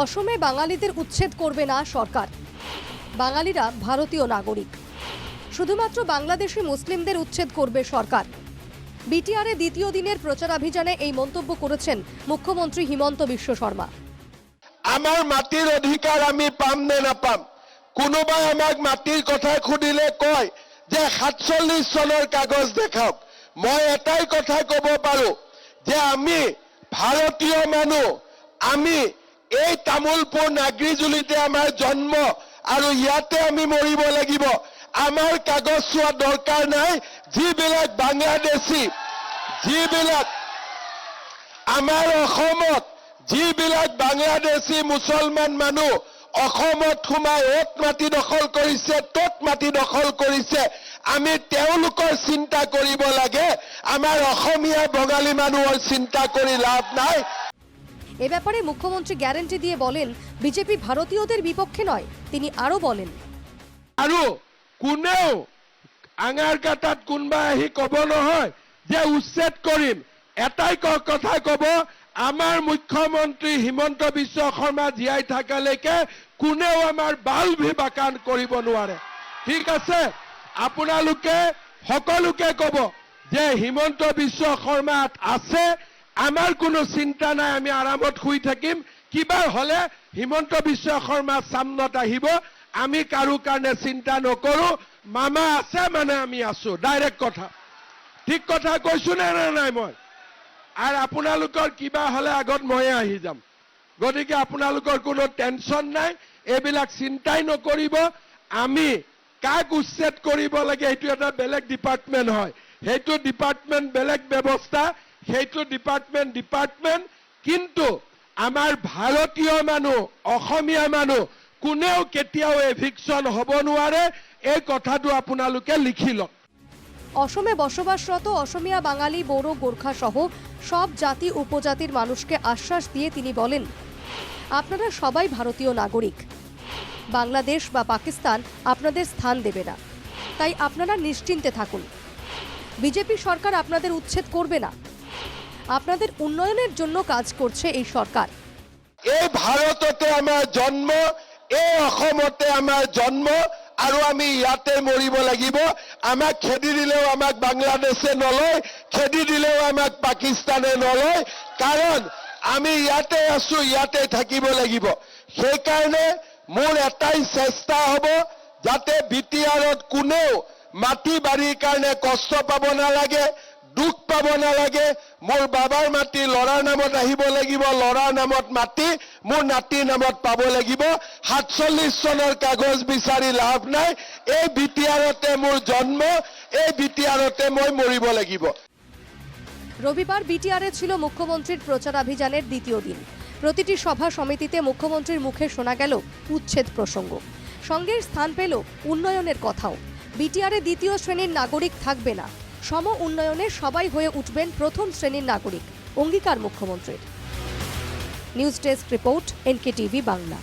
অসমে বাঙালিদের উচ্ছেদ করবে না সরকার। বাঙালিরা ভারতীয় নাগরিক, শুধুমাত্র বাংলাদেশি মুসলিমদের উচ্ছেদ করবে সরকার। বিটিআরে দ্বিতীয় দিনের প্রচারাভিযানে এই মন্তব্য করেছেন মুখ্যমন্ত্রী হিমন্ত বিশ্ব শর্মা। আমার মাটির অধিকার আমি পাম নে নাপাম, কোনোবাই আমাক মাটির কথা সুধিলে কয় যে 47 চনৰ কাগজ দেখাওক। মই এটাই কথা কব পাৰো যে আমি ভাৰতীয় মানুহ, আমি এই তামোলপুৰ নাগৰিজুলিতে আমাৰ জন্ম আৰু ইয়াতে আমি মৰিব লাগিব। আমাৰ কাগজ চোৱা দৰকাৰ নাই। যিবিলাক বাংলাদেশী, যিবিলাক আমাৰ অসমত যিবিলাক বাংলাদেশী মুছলমান মানুহ অসমত সোমাই অত মাটি দখল কৰিছে, তত মাটি দখল কৰিছে, আমি তেওঁলোকৰ চিন্তা কৰিব লাগে। আমাৰ অসমীয়া বঙালী মানুহৰ চিন্তা কৰি লাভ নাই। এ ব্যাপারে মুখ্যমন্ত্রী গ্যারান্টি দিয়ে বলেন বিজেপি ভারতীয়দের বিপক্ষে নয়। তিনি আরো বলেন, আৰু কোনেও আঙাৰ কাটাত কোনবা আহি কব নহয় যে উচ্ছেদ কৰিম। এটাই কথা কব, আমাৰ মুখ্যমন্ত্ৰী হিমন্ত বিশ্ব শৰ্মা জীয়াই থাকালৈকে কোনেও আমাৰ বাল বিবাকান কৰিব নোৱাৰে। ঠিক আছে, আপোনালোকে সকলোকে কব যে হিমন্ত বিশ্ব শৰ্মা আছে, আমাৰ কোনো চিন্তা নাই, আমি আৰামত শুই থাকিম। কিবা হলে হিমন্ত বিশ্ব শৰ্মা সামনত আহিব, আমি কাৰো কাৰণে চিন্তা নকৰো। মামা আছে মানে আমি আছো, ডাইৰেক্ট কথা। ঠিক কথা কৈছো নে নাই মই? আৰু আপোনালোকৰ কিবা হলে আগত ময়ে আহি যাম। গতিকে আপোনালোকৰ কোনো টেনচন নাই, এইবিলাক চিন্তাই নকৰিব। আমি কাক উচ্ছেদ কৰিব লাগে সেইটো এটা বেলেগ ডিপাৰ্টমেণ্ট হয়, সেইটো ডিপাৰ্টমেণ্ট বেলেগ ব্যৱস্থা, সেইটো ডিপাৰ্টমেণ্ট। কিন্তু আমাৰ ভাৰতীয় মানুহ, অসমীয়া মানুহ কোনেও কেতিয়াও এভিকশন হ'ব নোৱাৰে। এই কথাটো আপোনালোকে লিখি লওক। অসমে বসবাসরত অসমিয়া, বাঙালি, বড়ো, গোর্খা সহ সব জাতি উপজাতির মানুষকে আশ্বাস দিয়ে তিনি বলেন, আপনারা সবাই ভারতীয় নাগরিক। বাংলাদেশ বা পাকিস্তান আপনাদের স্থান দেবে না, তাই আপনারা নিশ্চিন্তে থাকুন। বিজেপি সরকার আপনাদের উচ্ছেদ করবে না, আপনাদের উন্নয়নের জন্য কাজ করছে এই সরকার। এই ভাৰততে আমাৰ জন্ম, এই অসমতে আমাৰ জন্ম, আৰু আমি ইয়াতে মৰিব লাগিব। আমাক খেদি দিলেও আমাক বাংলাদেশে নলয়, খেদি দিলেও আমাক পাকিস্তানে নলয়, কাৰণ আমি ইয়াতে আছো, ইয়াতে থাকিব লাগিব। সেইকাৰণে মোৰ এটাই চেষ্টা হ'ব যাতে বিটিআৰত কোনেও মাটি বাৰীৰ কাৰণে কষ্ট পাব নালাগে, দুখ পাব নালাগে। মোৰ বাবাৰ মাটি ল'ৰাৰ নামত আহিব লাগিব, ল'ৰাৰ নামত মাটি মোৰ নাতিৰ নামত পাব লাগিব। 47 চনৰ কাগজ বিচাৰি লাভ নাই। এই বিটিআৰতে মোৰ জন্ম, এই বিটিআৰতে মই মৰিব লাগিব। রবিবার বিটিআরে ছিল মুখ্যমন্ত্রীর প্রচারাভিযানের দ্বিতীয় দিন। প্রতিটি সভা সমিতিতে মুখ্যমন্ত্রীর মুখে শোনা গেল উচ্ছেদ প্রসঙ্গ, সঙ্গে স্থান পেল উন্নয়নের কথাও। বিটিআরে দ্বিতীয় শ্রেণীর নাগরিক থাকবে না, সম উন্নয়নে সবাই হয়ে উঠবেন প্রথম শ্রেণীর নাগরিক, অঙ্গীকার মুখ্যমন্ত্রীর। News desk report, NKTV Bangla.